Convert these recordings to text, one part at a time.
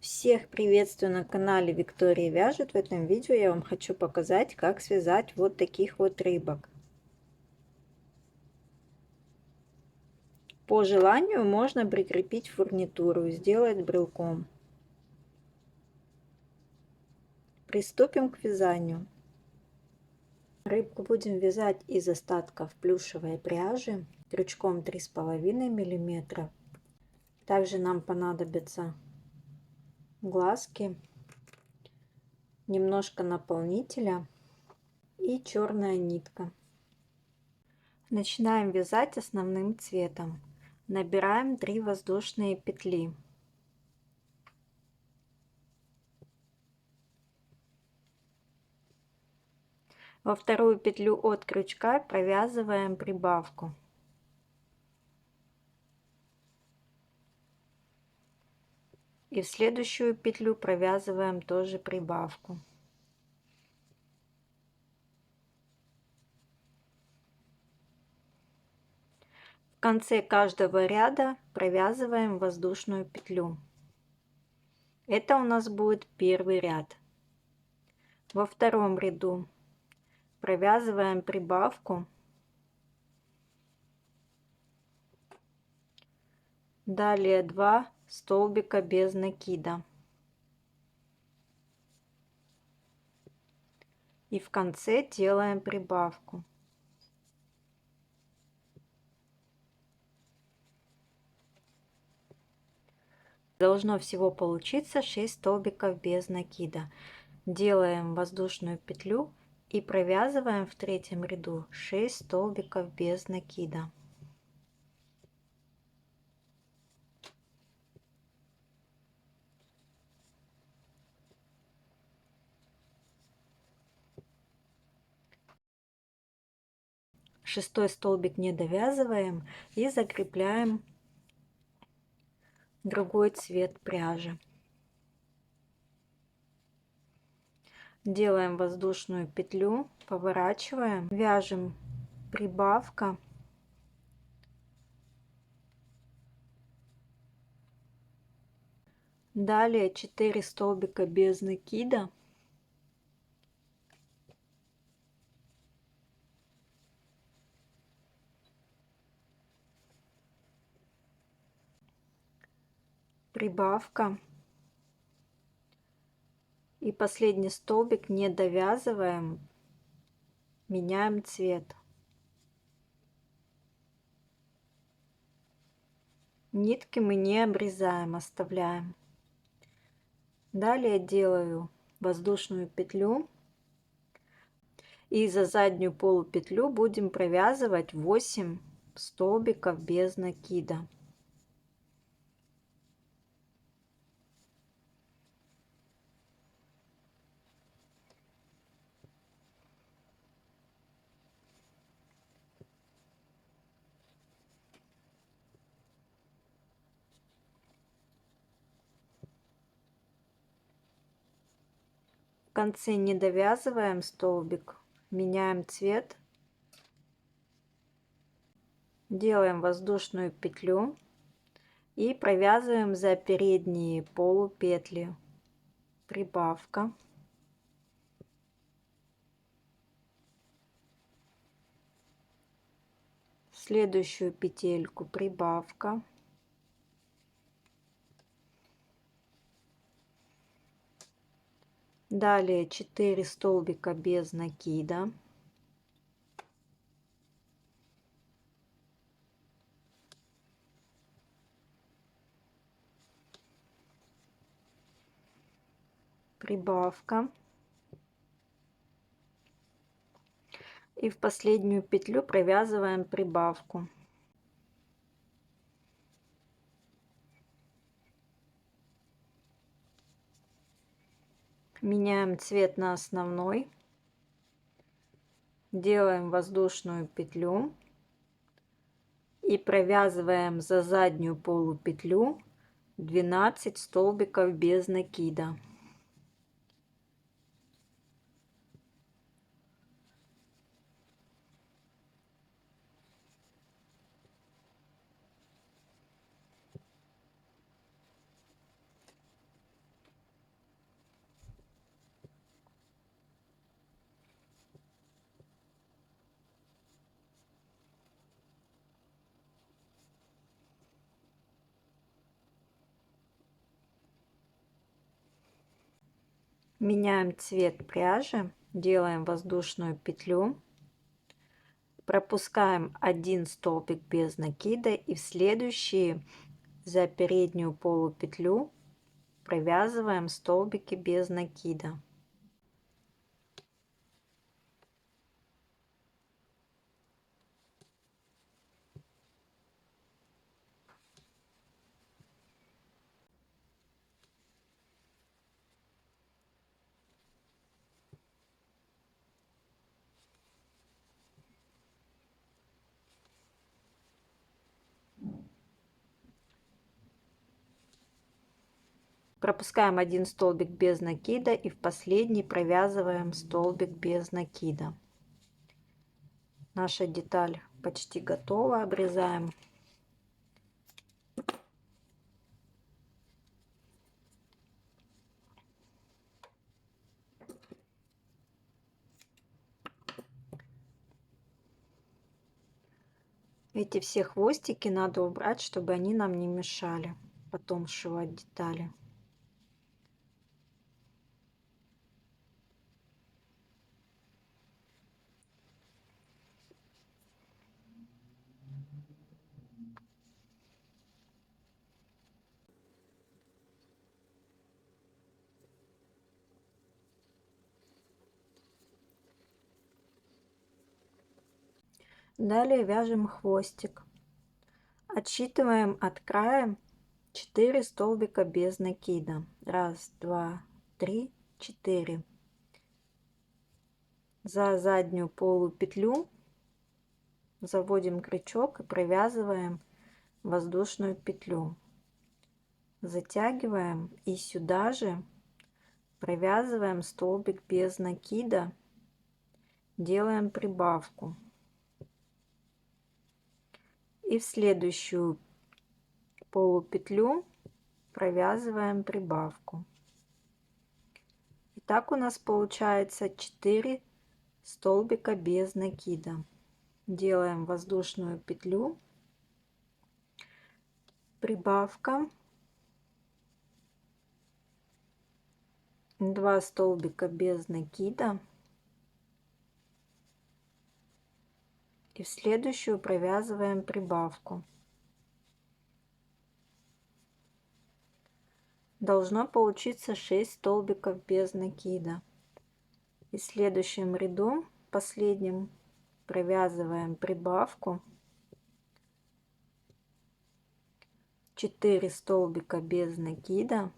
Всех приветствую на канале Виктория Вяжет. В этом видео я вам хочу показать, как связать вот таких вот рыбок. По желанию можно прикрепить фурнитуру и сделать брелком. Приступим к вязанию. Рыбку будем вязать из остатков плюшевой пряжи крючком 3,5 мм. Также нам понадобятся глазки, немножко наполнителя и черная нитка. Начинаем вязать основным цветом. Набираем 3 воздушные петли. Во вторую петлю от крючка провязываем прибавку. И в следующую петлю провязываем тоже прибавку. В конце каждого ряда провязываем воздушную петлю. Это у нас будет первый ряд. Во втором ряду провязываем прибавку. Далее 2 столбика без накида. И в конце делаем прибавку. Должно всего получиться 6 столбиков без накида. Делаем воздушную петлю и провязываем в третьем ряду 6 столбиков без накида. Шестой столбик не довязываем и закрепляем другой цвет пряжи. Делаем воздушную петлю, поворачиваем, вяжем прибавка, далее 4 столбика без накида, прибавка. И последний столбик не довязываем, меняем цвет. Нитки мы не обрезаем, оставляем. Далее делаю воздушную петлю. И за заднюю полупетлю будем провязывать 8 столбиков без накида. В конце не довязываем столбик, меняем цвет, делаем воздушную петлю и провязываем за передние полупетли. Прибавка. Следующую петельку прибавка. Далее 4 столбика без накида. Прибавка. И в последнюю петлю провязываем прибавку. Меняем цвет на основной. Делаем воздушную петлю. И провязываем за заднюю полупетлю 12 столбиков без накида. Меняем цвет пряжи, делаем воздушную петлю, пропускаем один столбик без накида и в следующие за переднюю полупетлю провязываем столбики без накида. Пропускаем один столбик без накида и в последний провязываем столбик без накида. Наша деталь почти готова, обрезаем. Эти все хвостики надо убрать, чтобы они нам не мешали потом сшивать детали. Далее вяжем хвостик. Отсчитываем от края 4 столбика без накида. 1, 2, 3, 4. За заднюю полупетлю заводим крючок и провязываем воздушную петлю. Затягиваем и сюда же провязываем столбик без накида, делаем прибавку. И в следующую полупетлю провязываем прибавку. И так у нас получается 4 столбика без накида. Делаем воздушную петлю, прибавка, 2 столбика без накида и в следующую провязываем прибавку. Должно получиться 6 столбиков без накида. И в следующем ряду, последнем, провязываем прибавку, 4 столбика без накида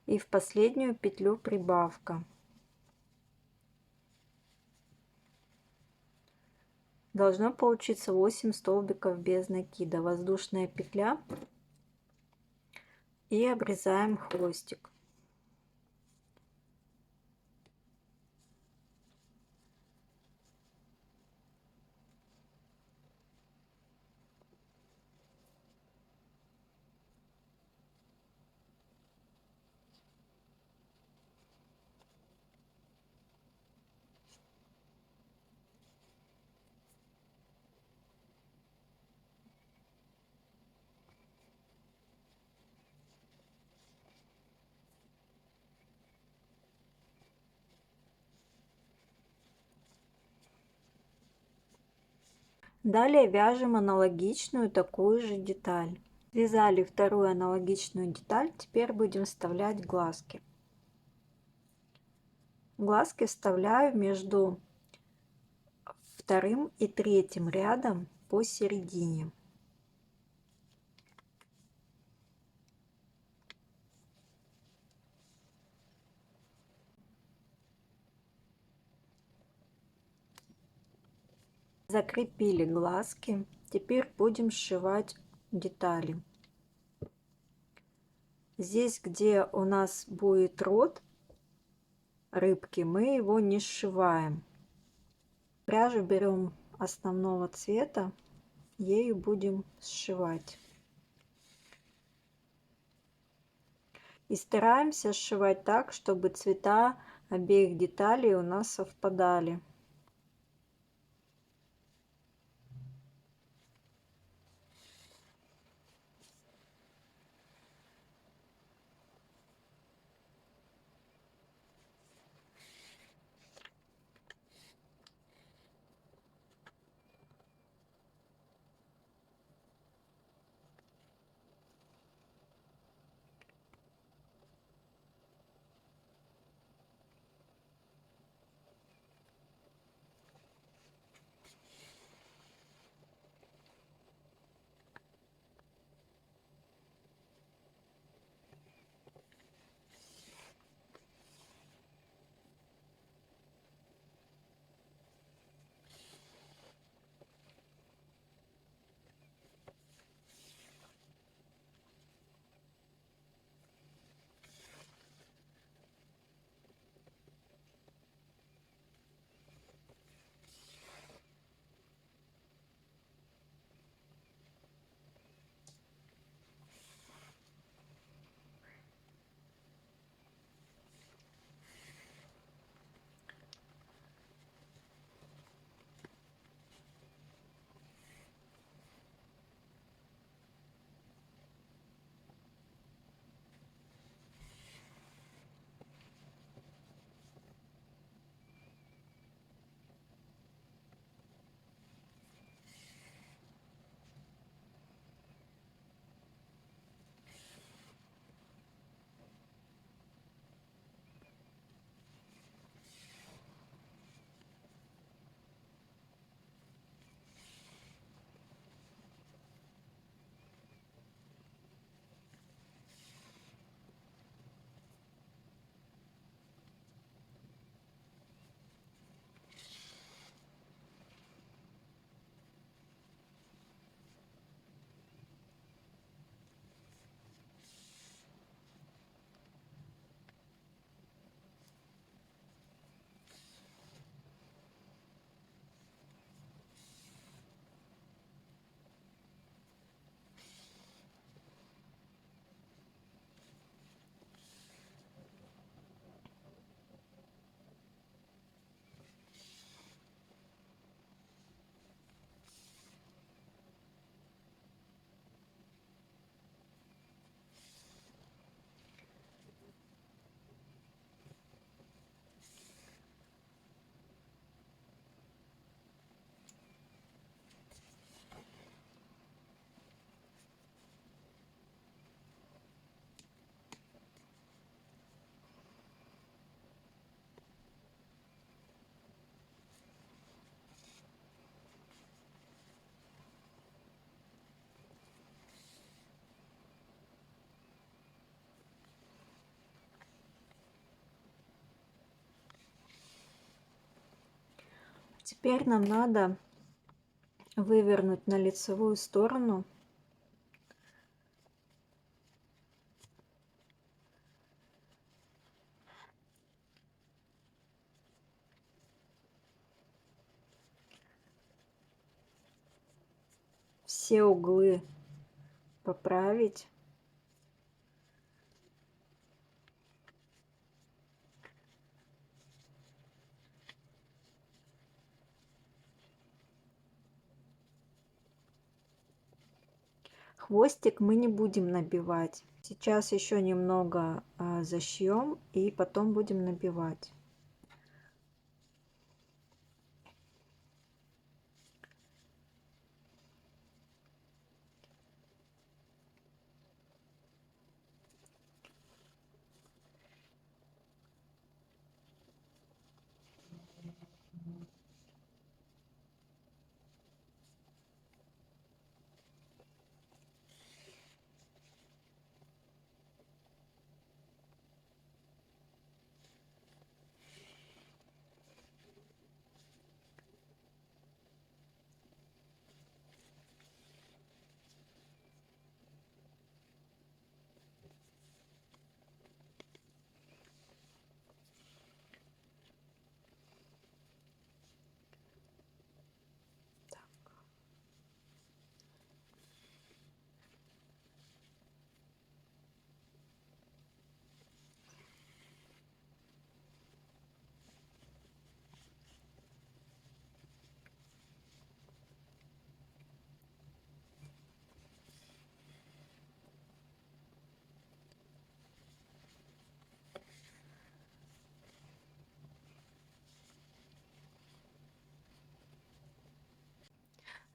и в последнюю петлю прибавка. Должно получиться 8 столбиков без накида. Воздушная петля и обрезаем хвостик. Далее вяжем аналогичную такую же деталь. Связали вторую аналогичную деталь, теперь будем вставлять глазки. Глазки вставляю между вторым и третьим рядом посередине. Закрепили глазки. Теперь будем сшивать детали. Здесь, где у нас будет рот рыбки, мы его не сшиваем. Пряжу берем основного цвета, ею будем сшивать. И стараемся сшивать так, чтобы цвета обеих деталей у нас совпадали. Теперь нам надо вывернуть на лицевую сторону все углы, поправить. Хвостик мы не будем набивать. Сейчас еще немного зашьем и потом будем набивать.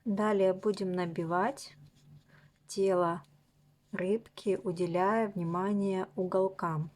Далее будем набивать тело рыбки, уделяя внимание уголкам.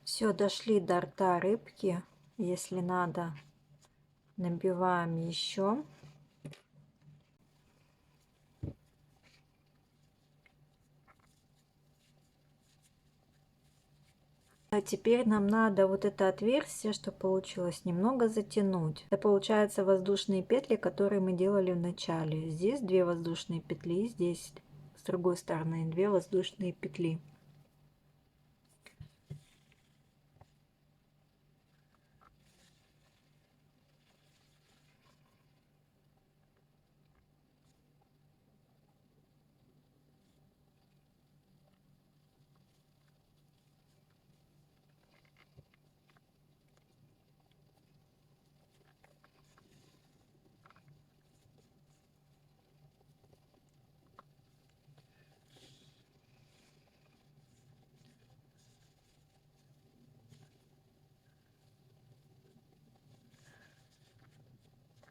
Все, дошли до рта рыбки. Если надо, набиваем еще. А теперь нам надо вот это отверстие, что получилось, немного затянуть. Это получается воздушные петли, которые мы делали в начале. Здесь 2 воздушные петли, здесь с другой стороны 2 воздушные петли.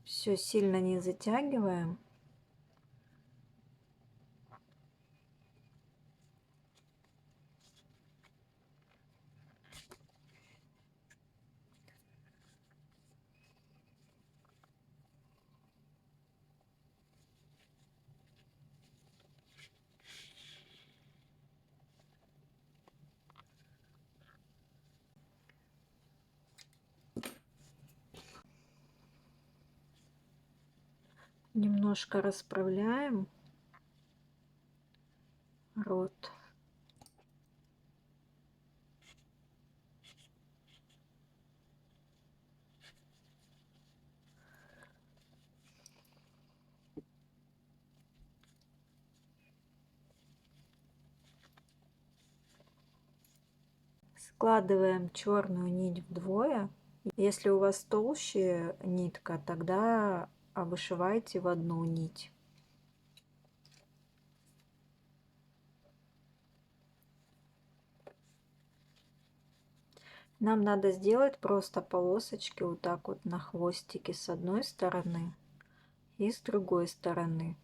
Все сильно не затягиваем. Немножко расправляем рот. Складываем черную нить вдвое. Если у вас толще нитка, тогда вышивайте в одну нить. Нам надо сделать просто полосочки вот так вот на хвостике с одной стороны и с другой стороны.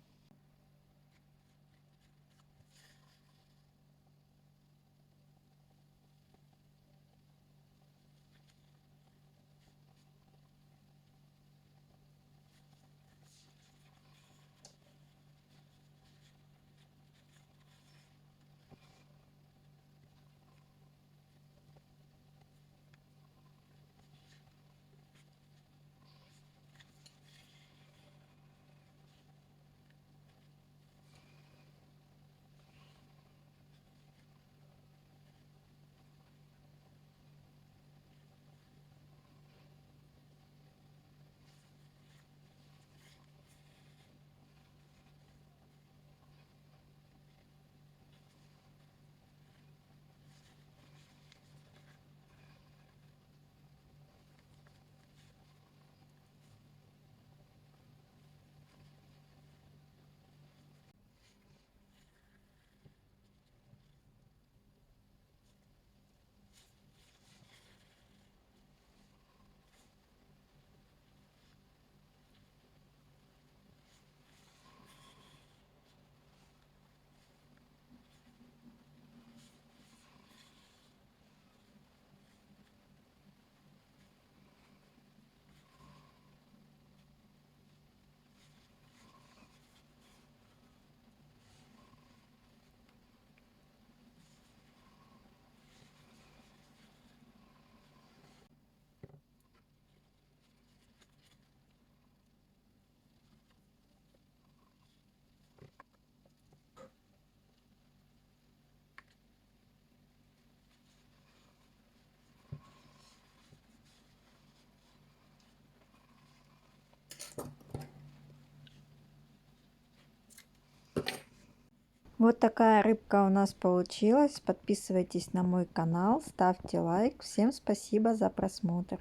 Вот такая рыбка у нас получилась. Подписывайтесь на мой канал, ставьте лайк. Всем спасибо за просмотр.